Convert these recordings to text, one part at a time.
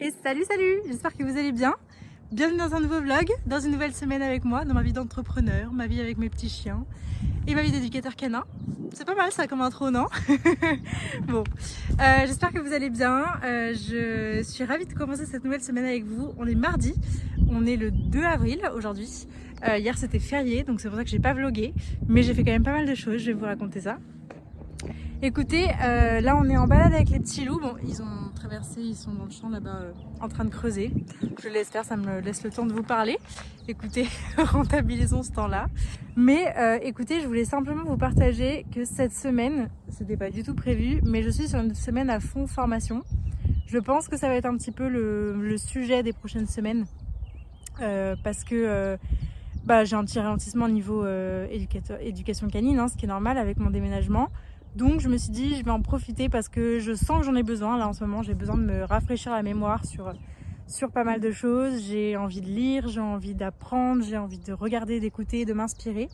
Et salut, j'espère que vous allez bien. Bienvenue dans un nouveau vlog, dans une nouvelle semaine avec moi, dans ma vie d'entrepreneur, ma vie avec mes petits chiens et ma vie d'éducateur canin. C'est pas mal ça comme intro, non? Bon, j'espère que vous allez bien. Je suis ravie de commencer cette nouvelle semaine avec vous. On est mardi, on est le 2 avril aujourd'hui. Hier c'était férié, donc c'est pour ça que j'ai pas vlogué, mais j'ai fait quand même pas mal de choses, je vais vous raconter ça. Écoutez, là on est en balade avec les petits loups. Bon, ils ont traversé, ils sont dans le champ là-bas en train de creuser. Je l'espère, ça me laisse le temps de vous parler. Écoutez, rentabilisons ce temps-là. Mais écoutez, je voulais simplement vous partager que cette semaine, c'était pas du tout prévu, mais je suis sur une semaine à fond formation. Je pense que ça va être un petit peu le sujet des prochaines semaines parce que j'ai un petit ralentissement au niveau éducation canine, hein, ce qui est normal avec mon déménagement. Donc je me suis dit je vais en profiter parce que je sens que j'en ai besoin là en ce moment. J'ai besoin de me rafraîchir la mémoire sur pas mal de choses. J'ai envie de lire, j'ai envie d'apprendre, j'ai envie de regarder, d'écouter, de m'inspirer.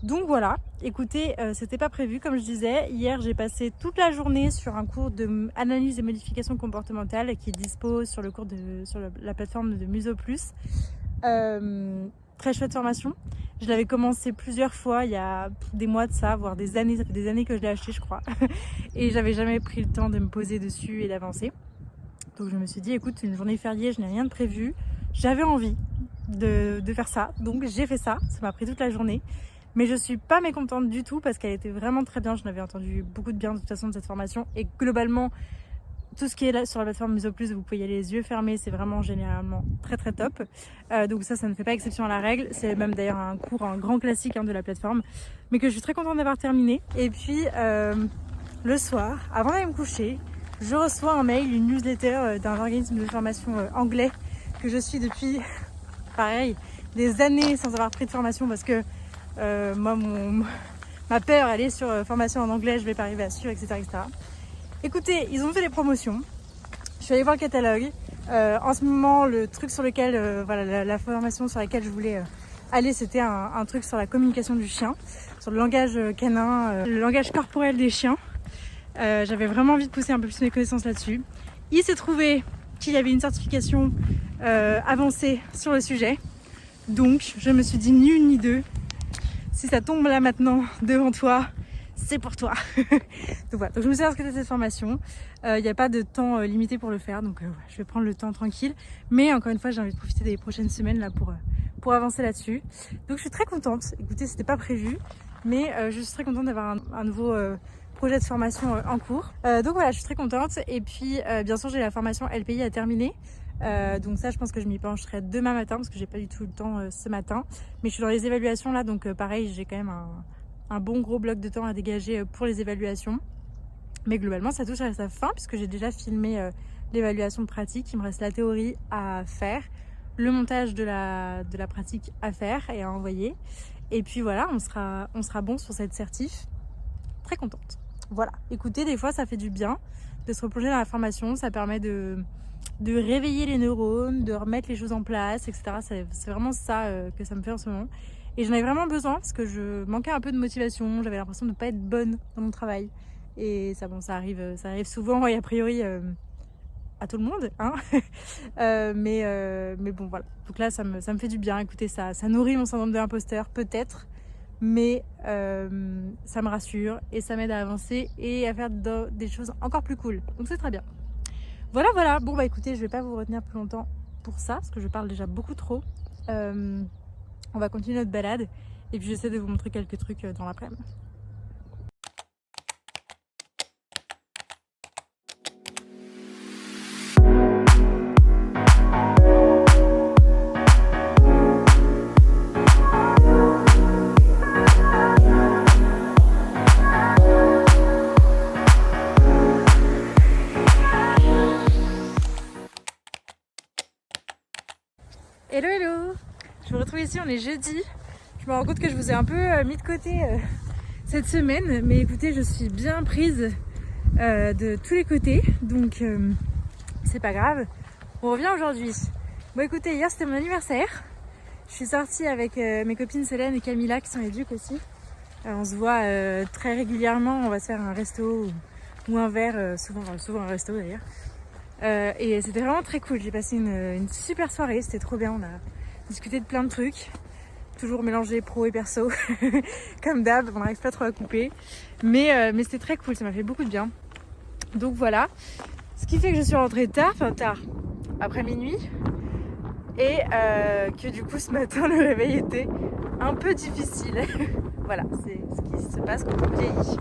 Donc voilà, écoutez, c'était pas prévu comme je disais. Hier j'ai passé toute la journée sur un cours d'analyse et modification comportementale qui est dispo sur la plateforme de Muso Plus. Très chouette formation. Je l'avais commencé plusieurs fois il y a des mois de ça, voire des années. Ça fait des années que je l'ai acheté, je crois. Et j'avais jamais pris le temps de me poser dessus et d'avancer. Donc je me suis dit, écoute, une journée fériée, je n'ai rien de prévu. J'avais envie de faire ça. Donc j'ai fait ça. Ça m'a pris toute la journée. Mais je suis pas mécontente du tout parce qu'elle était vraiment très bien. Je n'avais entendu beaucoup de bien de toute façon de cette formation. Et globalement, tout ce qui est là sur la plateforme Muso Plus, vous pouvez y aller les yeux fermés, c'est vraiment généralement très très top. Donc ça ne fait pas exception à la règle. C'est même d'ailleurs un grand classique de la plateforme, mais que je suis très contente d'avoir terminé. Et puis le soir, avant d'aller me coucher, je reçois un mail, une newsletter d'un organisme de formation anglais que je suis depuis, pareil, des années sans avoir pris de formation parce que moi, ma peur, elle est sur formation en anglais, je vais pas arriver à suivre, etc., etc. Écoutez, ils ont fait des promotions. Je suis allée voir le catalogue. En ce moment, le truc sur lequel, la formation sur laquelle je voulais aller, c'était un truc sur la communication du chien, sur le langage canin, le langage corporel des chiens. J'avais vraiment envie de pousser un peu plus mes connaissances là-dessus. Il s'est trouvé qu'il y avait une certification avancée sur le sujet. Donc, je me suis dit ni une ni deux. Si ça tombe là maintenant devant toi, c'est pour toi. Donc voilà, donc je me suis inscrite à cette formation. Il n'y a pas de temps limité pour le faire, donc je vais prendre le temps tranquille. Mais encore une fois, j'ai envie de profiter des prochaines semaines là pour avancer là-dessus. Donc je suis très contente. Écoutez, c'était pas prévu, mais je suis très contente d'avoir un nouveau projet de formation en cours. Donc voilà, je suis très contente. Et puis bien sûr, j'ai la formation LPI à terminer. Donc ça, je pense que je m'y pencherai demain matin parce que j'ai pas du tout le temps ce matin. Mais je suis dans les évaluations là, donc pareil, j'ai quand même un bon gros bloc de temps à dégager pour les évaluations. Mais globalement, ça touche à sa fin puisque j'ai déjà filmé l'évaluation pratique. Il me reste la théorie à faire, le montage de la pratique à faire et à envoyer. Et puis voilà, on sera bon sur cette certif. Très contente. Voilà, écoutez, des fois, ça fait du bien de se replonger dans la formation. Ça permet de réveiller les neurones, de remettre les choses en place, etc. C'est vraiment ça que ça me fait en ce moment. Et j'en avais vraiment besoin parce que je manquais un peu de motivation, j'avais l'impression de ne pas être bonne dans mon travail. Et ça, bon, ça arrive souvent et a priori à tout le monde, hein. Mais bon, voilà. Donc là, ça me fait du bien. Écoutez, ça nourrit mon syndrome de l'imposteur, peut-être, mais ça me rassure et ça m'aide à avancer et à faire des choses encore plus cool. Donc c'est très bien. Voilà. Bon, bah écoutez, je vais pas vous retenir plus longtemps pour ça parce que je parle déjà beaucoup trop. On va continuer notre balade et puis j'essaie de vous montrer quelques trucs dans l'après-midi. Hello, je vous retrouve ici, on est jeudi. Je me rends compte que je vous ai un peu mis de côté cette semaine, mais écoutez, je suis bien prise de tous les côtés, donc c'est pas grave. On revient aujourd'hui. Bon écoutez, hier c'était mon anniversaire. Je suis sortie avec mes copines Solène et Camilla qui sont éduques aussi. On se voit très régulièrement, on va se faire un resto ou un verre, souvent un resto d'ailleurs. Et c'était vraiment très cool. J'ai passé une super soirée, c'était trop bien. On a discuté de plein de trucs. Toujours mélangé pro et perso, comme d'hab, on n'arrive pas trop à couper. Mais c'était très cool, ça m'a fait beaucoup de bien. Donc voilà, ce qui fait que je suis rentrée tard, après minuit. Et que du coup ce matin le réveil était un peu difficile. Voilà, c'est ce qui se passe quand on vieillit.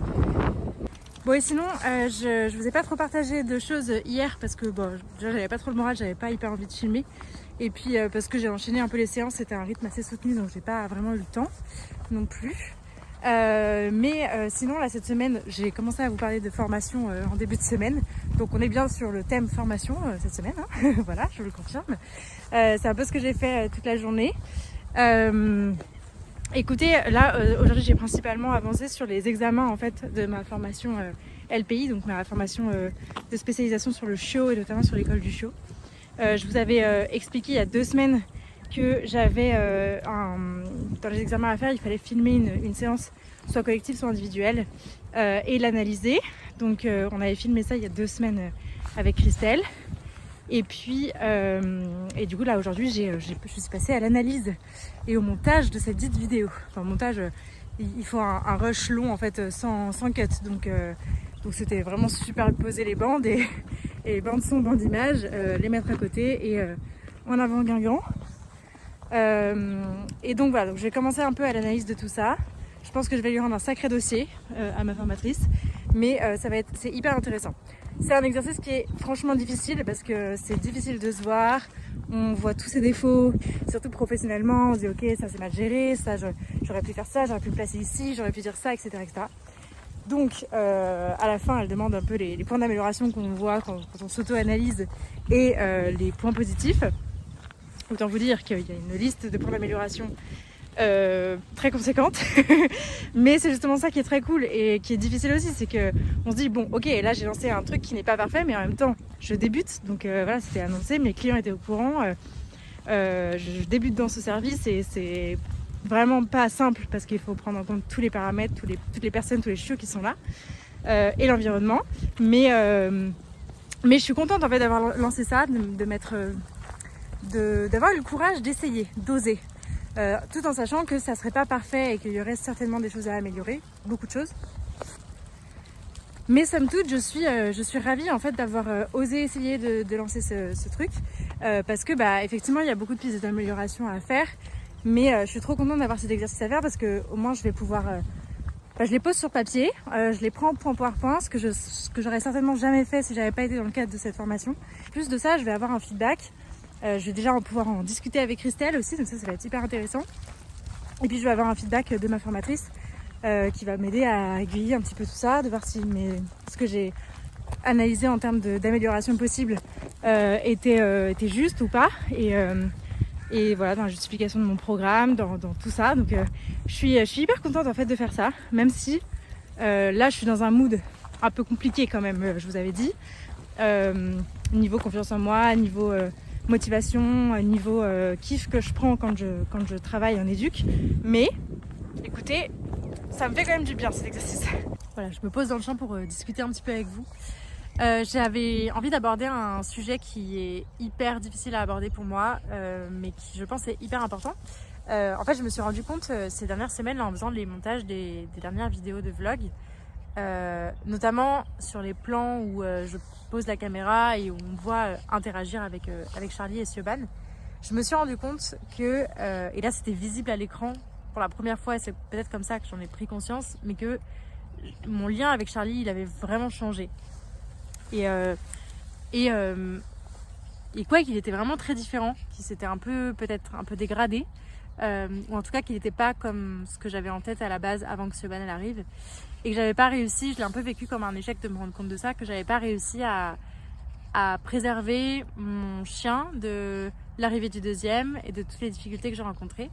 Bon et sinon, je vous ai pas trop partagé de choses hier parce que bon, déjà j'avais pas trop le moral, j'avais pas hyper envie de filmer. Et puis parce que j'ai enchaîné un peu les séances, c'était un rythme assez soutenu donc j'ai pas vraiment eu le temps non plus. Sinon là cette semaine j'ai commencé à vous parler de formation en début de semaine. Donc on est bien sur le thème formation cette semaine, hein. Voilà, je vous le confirme. C'est un peu ce que j'ai fait toute la journée. Écoutez, là aujourd'hui j'ai principalement avancé sur les examens en fait de ma formation LPI, donc ma formation de spécialisation sur le chiot et notamment sur l'école du chiot. Je vous avais expliqué il y a 2 semaines que j'avais dans les examens à faire, il fallait filmer une séance soit collective soit individuelle et l'analyser. Donc on avait filmé ça il y a 2 semaines avec Christelle. Et puis et du coup là aujourd'hui je suis passée à l'analyse et au montage de cette dite vidéo. Enfin montage, il faut un rush long en fait sans cut. Donc c'était vraiment super de poser les bandes et les bandes son, bandes images, les mettre à côté et en avant Guingamp. Et donc voilà, donc je vais commencer un peu à l'analyse de tout ça. Je pense que je vais lui rendre un sacré dossier à ma formatrice, mais c'est hyper intéressant. C'est un exercice qui est franchement difficile parce que c'est difficile de se voir, on voit tous ses défauts, surtout professionnellement, on se dit ok ça c'est mal géré, ça j'aurais pu faire ça, j'aurais pu me placer ici, j'aurais pu dire ça, etc. etc. Donc à la fin elle demande un peu les points d'amélioration qu'on voit quand on s'auto-analyse et les points positifs. Autant vous dire qu'il y a une liste de points d'amélioration très conséquente. Mais c'est justement ça qui est très cool et qui est difficile aussi, c'est que on se dit bon ok là j'ai lancé un truc qui n'est pas parfait mais en même temps je débute, donc voilà c'était annoncé, mes clients étaient au courant, je débute dans ce service et c'est vraiment pas simple parce qu'il faut prendre en compte tous les paramètres, toutes les personnes, tous les chiots qui sont là et l'environnement, mais je suis contente en fait d'avoir lancé ça, d'avoir eu le courage d'essayer, d'oser. Tout en sachant que ça serait pas parfait et qu'il y aurait certainement des choses à améliorer, beaucoup de choses. Mais somme toute, je suis ravie en fait d'avoir osé essayer de lancer ce truc parce que effectivement il y a beaucoup de pistes d'amélioration à faire, mais je suis trop contente d'avoir cet exercice à faire parce que au moins je vais pouvoir je les pose sur papier, je les prends en PowerPoint, ce que j'aurais certainement jamais fait si j'avais pas été dans le cadre de cette formation. Plus de ça, je vais avoir un feedback. Je vais déjà pouvoir en discuter avec Christelle aussi, donc ça va être hyper intéressant. Et puis je vais avoir un feedback de ma formatrice qui va m'aider à aiguiller un petit peu tout ça, de voir si ce que j'ai analysé en termes d'amélioration possible était juste ou pas. Et voilà, dans la justification de mon programme, dans tout ça. Donc je suis hyper contente en fait de faire ça, même si là je suis dans un mood un peu compliqué quand même, je vous avais dit. Niveau confiance en moi, niveau motivation, niveau kiff que je prends quand je travaille en éduc. Mais écoutez, ça me fait quand même du bien cet exercice. Voilà, je me pose dans le champ pour discuter un petit peu avec vous. J'avais envie d'aborder un sujet qui est hyper difficile à aborder pour moi, mais qui je pense est hyper important. En fait, je me suis rendu compte ces dernières semaines là, en faisant les montages des dernières vidéos de vlog, notamment sur les plans où je pose la caméra et où on me voit interagir avec Charlie et Siobhan. Je me suis rendu compte que, et là c'était visible à l'écran pour la première fois, et c'est peut-être comme ça que j'en ai pris conscience, mais que mon lien avec Charlie il avait vraiment changé. Et quoi qu'il était vraiment très différent, qu'il s'était peut-être un peu dégradé, ou en tout cas qu'il n'était pas comme ce que j'avais en tête à la base avant que Siobhan elle arrive, et que j'avais pas réussi, je l'ai un peu vécu comme un échec de me rendre compte de ça, que j'avais pas réussi à préserver mon chien de l'arrivée du deuxième et de toutes les difficultés que j'ai rencontrées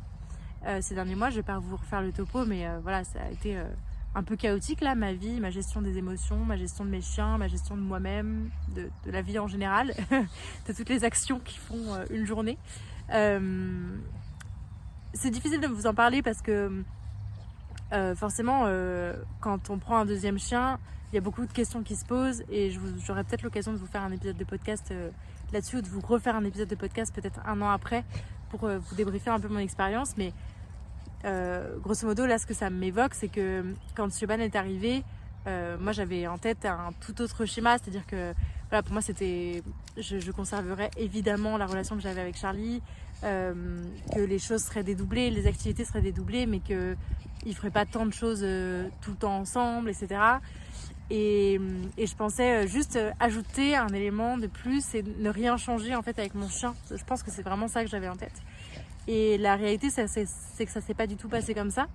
ces derniers mois. Je vais pas vous refaire le topo, mais voilà, ça a été un peu chaotique là, ma vie, ma gestion des émotions, ma gestion de mes chiens, ma gestion de moi-même, de la vie en général, de toutes les actions qui font une journée. C'est difficile de vous en parler parce que forcément, quand on prend un deuxième chien, il y a beaucoup de questions qui se posent et j'aurai peut-être l'occasion de vous faire un épisode de podcast là-dessus ou de vous refaire un épisode de podcast peut-être 1 an après pour vous débriefer un peu mon expérience. Mais grosso modo, là, ce que ça m'évoque, c'est que quand Siobhan est arrivé, moi, j'avais en tête un tout autre schéma, c'est-à-dire que voilà, pour moi, je conserverais évidemment la relation que j'avais avec Charlie, que les choses seraient dédoublées, les activités seraient dédoublées, mais qu'ils ne feraient pas tant de choses tout le temps ensemble, etc. Et je pensais juste ajouter un élément de plus et ne rien changer en fait avec mon chien. Je pense que c'est vraiment ça que j'avais en tête. Et la réalité, c'est que ça s'est pas du tout passé comme ça.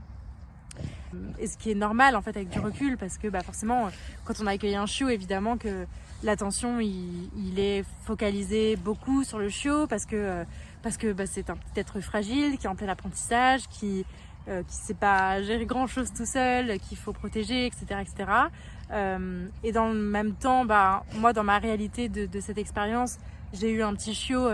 Et ce qui est normal en fait avec du recul, parce que forcément, quand on a accueilli un chiot, évidemment que l'attention il est focalisé beaucoup sur le chiot, parce que c'est un petit être fragile qui est en plein apprentissage, qui sait pas gérer grand chose tout seul, qu'il faut protéger, etc., etc. Et dans le même temps, moi dans ma réalité de cette expérience, j'ai eu un petit chiot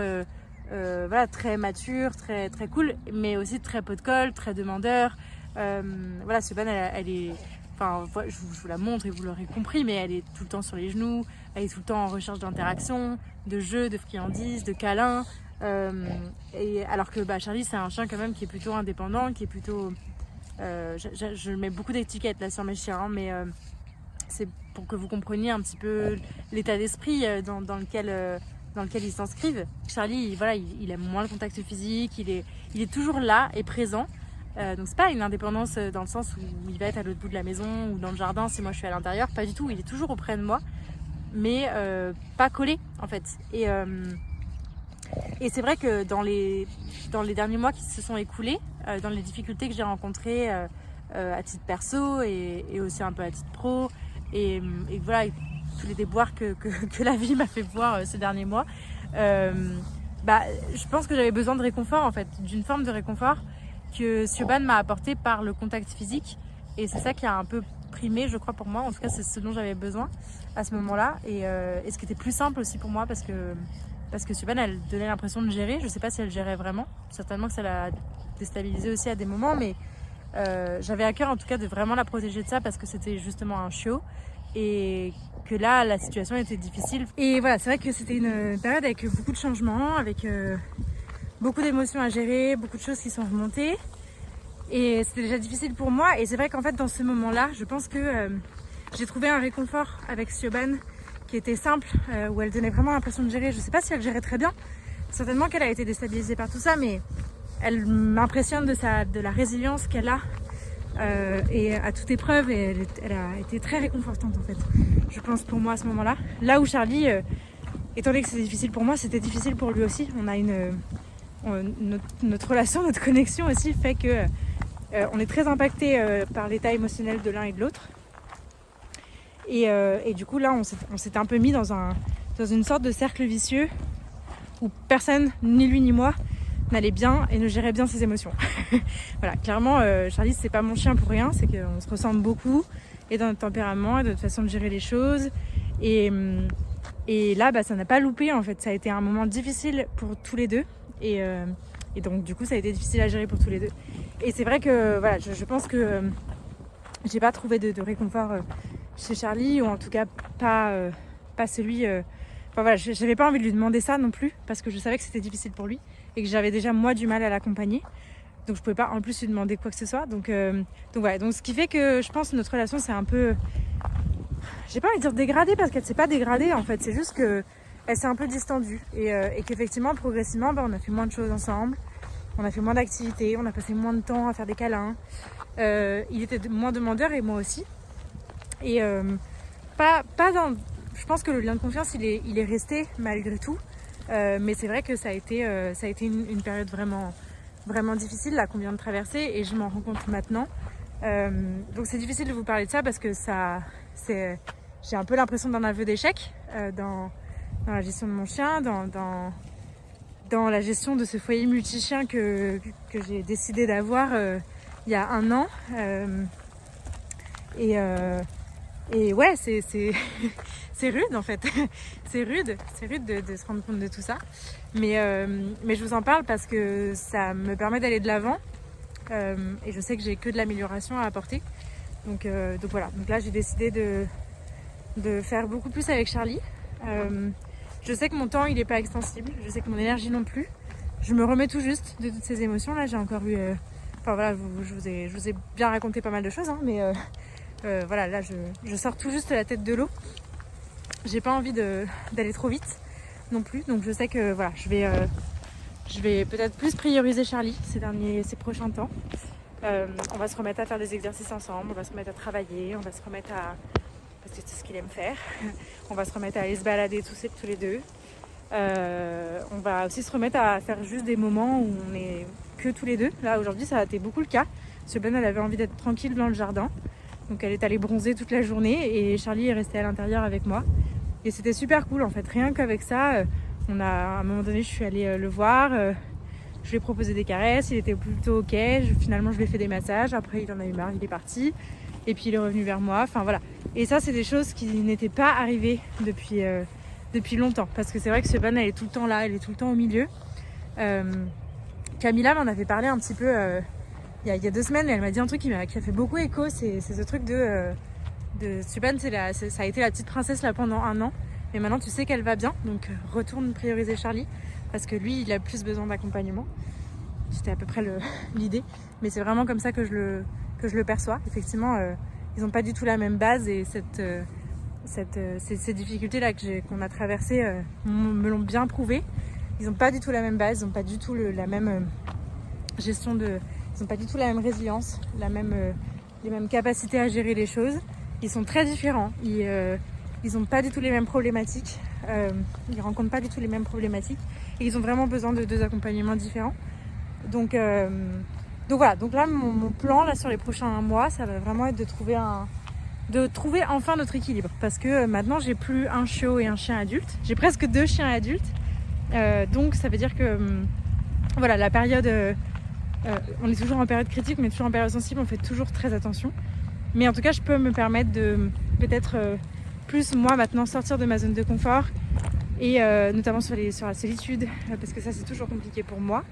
voilà, très mature, très très cool, mais aussi très pot de colle, très demandeur. Voilà, Siobhan, elle est, enfin, je vous la montre et vous l'aurez compris, mais elle est tout le temps sur les genoux, elle est tout le temps en recherche d'interaction, de jeux, de friandises, de câlins. Et alors que Charlie, c'est un chien quand même qui est plutôt indépendant, qui est plutôt, je mets beaucoup d'étiquettes là sur mes chiens, mais c'est pour que vous compreniez un petit peu l'état d'esprit dans lequel ils s'inscrivent. Charlie, voilà, il aime moins le contact physique, il est toujours là et présent. Donc c'est pas une indépendance dans le sens où il va être à l'autre bout de la maison ou dans le jardin si moi je suis à l'intérieur, pas du tout, il est toujours auprès de moi, mais pas collé en fait. Et c'est vrai que dans les derniers mois qui se sont écoulés, dans les difficultés que j'ai rencontrées à titre perso et aussi un peu à titre pro, et voilà, tous les déboires que la vie m'a fait voir ces derniers mois, je pense que j'avais besoin de réconfort en fait, d'une forme de réconfort que Siobhan m'a apporté par le contact physique, et c'est ça qui a un peu primé, je crois, pour moi. En tout cas, c'est ce dont j'avais besoin à ce moment-là, et ce qui était plus simple aussi pour moi, parce que Siobhan, elle donnait l'impression de gérer. Je sais pas si elle gérait vraiment, certainement que ça l'a déstabilisée aussi à des moments, mais j'avais à cœur en tout cas de vraiment la protéger de ça, parce que c'était justement un chiot et que là la situation était difficile. Et voilà, c'est vrai que c'était une période avec beaucoup de changements, avec beaucoup d'émotions à gérer, beaucoup de choses qui sont remontées, et c'était déjà difficile pour moi. Et c'est vrai qu'en fait dans ce moment-là, je pense que j'ai trouvé un réconfort avec Siobhan qui était simple, où elle donnait vraiment l'impression de gérer. Je sais pas si elle gérait très bien, certainement qu'elle a été déstabilisée par tout ça, mais elle m'impressionne de la résilience qu'elle a, et à toute épreuve, et elle a été très réconfortante en fait, je pense, pour moi à ce moment-là. Là où Charlie, étant donné que c'était difficile pour moi, c'était difficile pour lui aussi. On a notre relation, notre connexion aussi fait que on est très impacté par l'état émotionnel de l'un et de l'autre. Et du coup là on s'était un peu mis dans une sorte de cercle vicieux où personne, ni lui ni moi, n'allait bien et ne gérait bien ses émotions. Voilà, clairement Charlie c'est pas mon chien pour rien, c'est qu'on se ressemble beaucoup, et dans notre tempérament et dans notre façon de gérer les choses, et là ça n'a pas loupé en fait. Ça a été un moment difficile pour tous les deux, et donc du coup ça a été difficile à gérer pour tous les deux. Et c'est vrai que voilà, je pense que j'ai pas trouvé de réconfort chez Charlie, ou en tout cas pas celui. Enfin voilà, j'avais pas envie de lui demander ça non plus, parce que je savais que c'était difficile pour lui et que j'avais déjà moi du mal à l'accompagner. Donc je pouvais pas en plus lui demander quoi que ce soit. Donc voilà, donc ce qui fait que je pense que notre relation c'est un peu, j'ai pas envie de dire dégradée, parce qu'elle s'est pas dégradée en fait, c'est juste que elle s'est un peu distendue, et qu'effectivement progressivement on a fait moins de choses ensemble, on a fait moins d'activités, on a passé moins de temps à faire des câlins. Il était moins demandeur et moi aussi. Et pas dans. Je pense que le lien de confiance il est resté malgré tout. Mais c'est vrai que ça a été une période vraiment, vraiment difficile là qu'on vient de traverser, et je m'en rends compte maintenant. Donc c'est difficile de vous parler de ça, parce que j'ai un peu l'impression d'un aveu d'échec dans la gestion de mon chien, dans la gestion de ce foyer multi-chien que j'ai décidé d'avoir il y a 1 an. Et ouais, c'est rude en fait. c'est rude de se rendre compte de tout ça. Mais je vous en parle parce que ça me permet d'aller de l'avant, et je sais que j'ai que de l'amélioration à apporter. Donc voilà, donc là j'ai décidé de faire beaucoup plus avec Charlie. Je sais que mon temps il est pas extensible, je sais que mon énergie non plus. Je me remets tout juste de toutes ces émotions. Là j'ai encore eu... Enfin voilà, je vous ai bien raconté pas mal de choses, hein, mais voilà, là je sors tout juste la tête de l'eau. J'ai pas envie d'aller trop vite non plus, donc je sais que voilà, je vais peut-être plus prioriser Charlie ces prochains temps. On va se remettre à faire des exercices ensemble, on va se remettre à travailler, on va se remettre à... parce que c'est ce qu'il aime faire. On va se remettre à aller se balader tous les deux. On va aussi se remettre à faire juste des moments où on est que tous les deux. Là aujourd'hui ça a été beaucoup le cas. Seben elle avait envie d'être tranquille dans le jardin. Donc elle est allée bronzer toute la journée et Charlie est resté à l'intérieur avec moi. Et c'était super cool en fait, rien qu'avec ça, à un moment donné je suis allée le voir, je lui ai proposé des caresses, il était plutôt ok, finalement je lui ai fait des massages, après il en a eu marre, il est parti, et puis il est revenu vers moi, enfin voilà. Et ça c'est des choses qui n'étaient pas arrivées depuis longtemps, parce que c'est vrai que Seben elle est tout le temps là, elle est tout le temps au milieu. Camilla m'en avait parlé un petit peu il y a 2 semaines, et elle m'a dit un truc qui a fait beaucoup écho, c'est ce truc de Seben, ça a été la petite princesse là pendant 1 an, mais maintenant tu sais qu'elle va bien, donc retourne prioriser Charlie, parce que lui il a plus besoin d'accompagnement. C'était à peu près l'idée, mais c'est vraiment comme ça que je le perçois. Effectivement, ils n'ont pas du tout la même base, et ces difficultés là qu'on a traversées me l'ont bien prouvé. Ils n'ont pas du tout la même base, ils n'ont pas du tout la même gestion ils n'ont pas du tout la même résilience, les mêmes capacités à gérer les choses. Ils sont très différents, ils n'ont pas du tout les mêmes problématiques, ils rencontrent pas du tout les mêmes problématiques, et ils ont vraiment besoin de 2 accompagnements différents. Donc voilà, donc là mon plan là sur les prochains mois, ça va vraiment être de trouver enfin notre équilibre, parce que maintenant j'ai plus un chiot et un chien adulte, j'ai presque 2 chiens adultes, donc ça veut dire que voilà, la période on est toujours en période critique, mais toujours en période sensible, on fait toujours très attention. Mais en tout cas, je peux me permettre de peut-être plus, moi, maintenant, sortir de ma zone de confort. Et notamment sur la solitude, parce que ça, c'est toujours compliqué pour moi.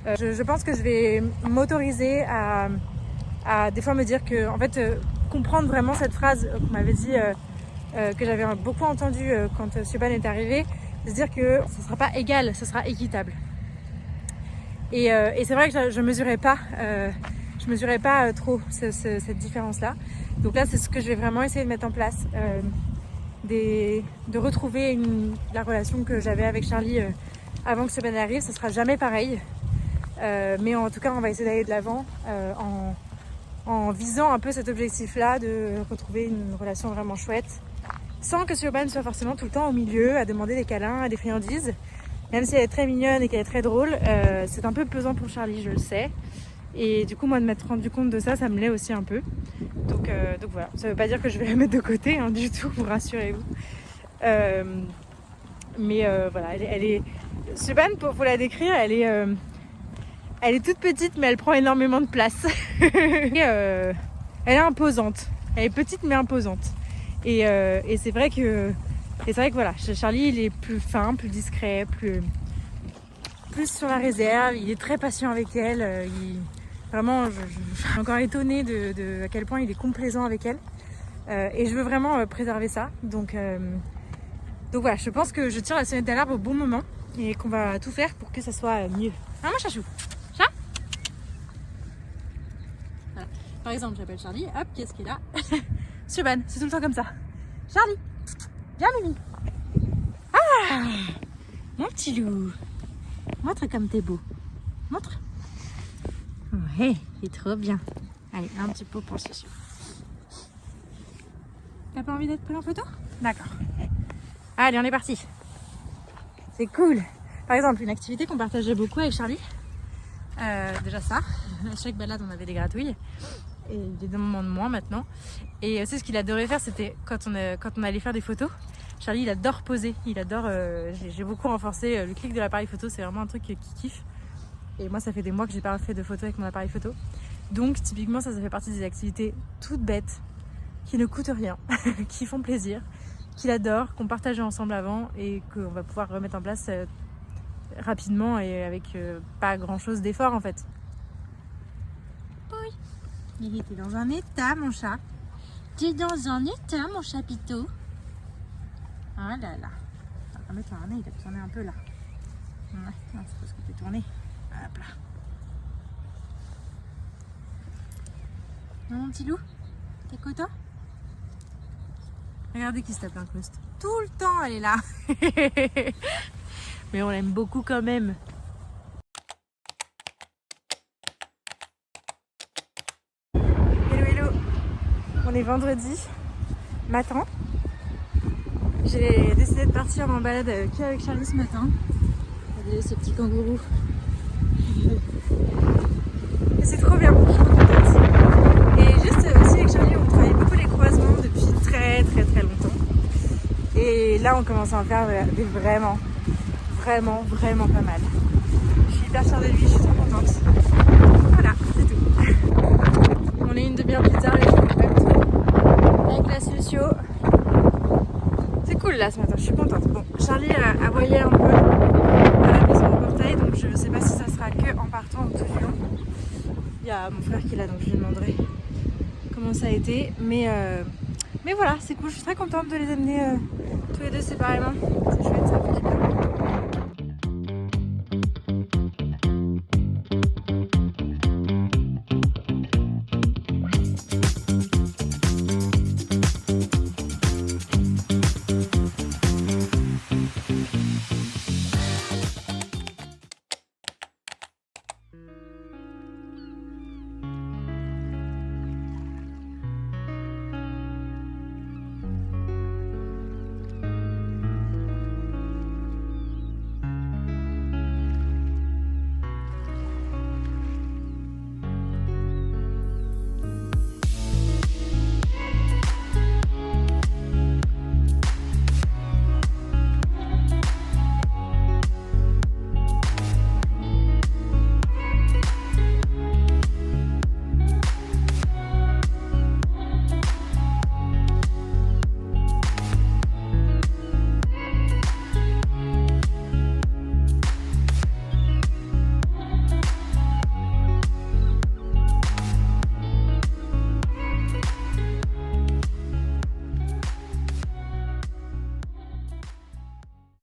Je pense que je vais m'autoriser à des fois me dire que, en fait, comprendre vraiment cette phrase qu'on m'avait dit, que j'avais beaucoup entendue quand Seben est arrivé, de se dire que ça ne sera pas égal, ça sera équitable. Et c'est vrai que je mesurais pas trop cette différence-là. Donc là, c'est ce que je vais vraiment essayer de mettre en place, de retrouver la relation que j'avais avec Charlie avant que Seben arrive. Ce sera jamais pareil, mais en tout cas, on va essayer d'aller de l'avant en visant un peu cet objectif-là de retrouver une relation vraiment chouette, sans que Seben soit forcément tout le temps au milieu, à demander des câlins, à des friandises. Même si elle est très mignonne et qu'elle est très drôle, c'est un peu pesant pour Charlie, je le sais. Et du coup, moi, de m'être rendu compte de ça, ça me l'est aussi un peu. Donc voilà, ça veut pas dire que je vais la mettre de côté, hein, du tout, rassurez-vous. Mais voilà, elle est... Seben, pour la décrire, elle est toute petite, mais elle prend énormément de place. Et, elle est imposante. Elle est petite, mais imposante. Et c'est vrai que voilà, Charlie, il est plus fin, plus discret, plus sur la réserve. Il est très patient avec elle. Vraiment, je suis encore étonnée de à quel point il est complaisant avec elle. Et je veux vraiment préserver ça. Donc voilà, je pense que je tire la sonnette d'alarme au bon moment et qu'on va tout faire pour que ça soit mieux. Ah, mon chachou. Chat. Voilà. Par exemple, j'appelle Charlie. Hop, qu'est-ce qu'il a? Seben, c'est tout le temps comme ça. Charlie. Viens, Mimi. Ah, mon petit loup. Montre comme t'es beau. Montre. Ouais, il est trop bien. Allez, un petit pot pour le chouchou. T'as pas envie d'être pris en photo? D'accord. Allez, on est parti. C'est cool. Par exemple, une activité qu'on partageait beaucoup avec Charlie. Déjà ça. À chaque balade, on avait des gratouilles. Et il y a des moments de moins maintenant. Et c'est ce qu'il adorait faire, c'était quand on allait faire des photos. Charlie, il adore poser. Il adore. J'ai beaucoup renforcé le clic de l'appareil photo. C'est vraiment un truc qu'il kiffe. Et moi, ça fait des mois que j'ai pas fait de photos avec mon appareil photo. Donc, typiquement, ça fait partie des activités toutes bêtes, qui ne coûtent rien, qui font plaisir, qu'il adore, qu'on partageait ensemble avant et qu'on va pouvoir remettre en place rapidement et avec pas grand chose d'effort en fait. T'es dans un état, mon chat. T'es dans un état, mon chapiteau. Ah là là. Attends, mets ton harnais, il a tourné un peu là. Ouais, non, c'est parce que tu es tourné. Hop là. Non, mon petit loup, t'es content? Regardez qui se tape l'incruste. Tout le temps, elle est là. Mais on l'aime beaucoup quand même. Hello, hello. On est vendredi matin. J'ai décidé de partir en balade qu'avec Charlie ce matin. Regardez ces petits kangourous. Et c'est trop bien, je suis trop contente. Et juste aussi avec Charlie, on travaille beaucoup les croisements depuis très longtemps. Et là, on commence à en faire des vraiment pas mal. Je suis hyper fière de lui, je suis trop contente. Voilà, c'est tout. On est une demi-heure plus tard et je fais pas tout. Avec la Sucio. C'est cool là ce matin, je suis contente. Bon, Charlie aboyait un peu à la maison au portail, donc je sais pas si ça sera que en partant ou tout du long. Il y a mon frère qui est là, donc je lui demanderai comment ça a été. Mais voilà, c'est cool, je suis très contente de les amener tous les deux séparément. C'est chouette, ça fait du bien.